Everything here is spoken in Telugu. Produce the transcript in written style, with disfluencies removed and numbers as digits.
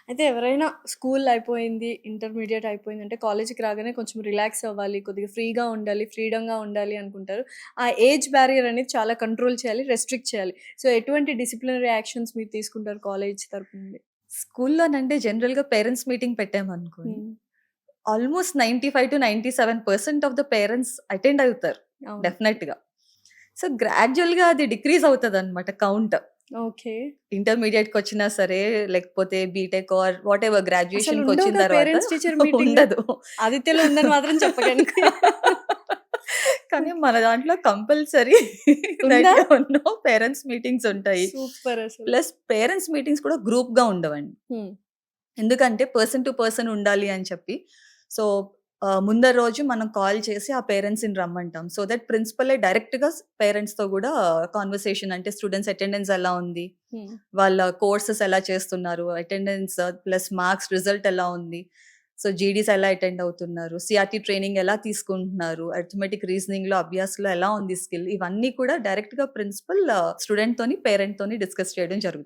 అయితే ఎవరైనా స్కూల్ అయిపోయింది, ఇంటర్మీడియేట్ అయిపోయిందంటే కాలేజ్‌కి రాగానే కొంచెం రిలాక్స్ అవ్వాలి, కొద్దిగా ఫ్రీగా ఉండాలి, ఫ్రీడమ్‌గా ఉండాలి అనుకుంటారు. ఆ ఏజ్ బ్యారియర్ అనేది చాలా కంట్రోల్ చేయాలి, రెస్ట్రిక్ట్ చేయాలి. సో, ఎటువంటి డిసిప్లినరీ యాక్షన్స్ మీరు తీసుకుంటారు కాలేజ్ తరపు నుండి? స్కూల్లోనంటే జనరల్‌గా పేరెంట్స్ మీటింగ్ పెట్టామనుకోండి. హ్మ్. Almost 95-97% of the parents attend అవుతారు అవును. డెఫినెట్‌గా. సో, గ్రాడ్యుయల్‌గా అది డిక్రీజ్ అవుతదనమాట కౌంట్. ఓకే. ఇంటర్మీడియేట్‌కొచ్చినా సరే, లేకపోతే బీటెక్ ఆర్ వాటెవర్ గ్రాడ్యుయేషన్‌కొచ్చిన అసలుండవుగా తర్వాత పేరెంట్స్ టీచర్ మీటింగ్‌లు? ఉండదు. ఆదిత్యలో ఉందని మాత్రం చెప్పకండి. కానీ మన దాంట్లో కంపల్సరీ ఉందా? దట్ నో పేరెంట్స్ మీటింగ్స్ ఉంటాయి. సూపర్ అసలు. ప్లస్ పేరెంట్స్ మీటింగ్స్ కూడా గ్రూప్‌గా ఉండవండి. హ్మ్. ఎందుకంటే పర్సన్ టు పర్సన్ ఉండాలి అని చెప్పి. సో, ముందర రోజు మనం కాల్ చేసి ఆ పేరెంట్స్‌ని రమ్మంటాం. సో దట్ ప్రిన్సిపలే డైరెక్ట్‌గా పేరెంట్స్‌తో గూడా కాన్వర్సేషన్ అంటే స్టూడెంట్స్ అటెండెన్స్ ఎలా ఉంది? హ్మ్. వాళ్ళ కోర్సెస్ ఎలా చేస్తున్నారు? అటెండెన్స్ ప్లస్ మార్క్స్ రిజల్ట్ ఎలా ఉంది? సో, జీడీస్ ఎలా అటెండ్ అవుతున్నారు? సీఆర్‌టీ ట్రైనింగ్ ఎలా తీసుకుంటున్నారు? అరిథమెటిక్, రీజనింగ్‌లో, అభ్యాస్‌లో ఎలా ఉంది స్కిల్? ఇవన్నీ కూడా డైరెక్ట్‌గా ప్రిన్సిపల్ స్టూడెంట్‌తోని, పేరెంట్‌తోని డిస్కస్ చేయడం జరుగుతుంది.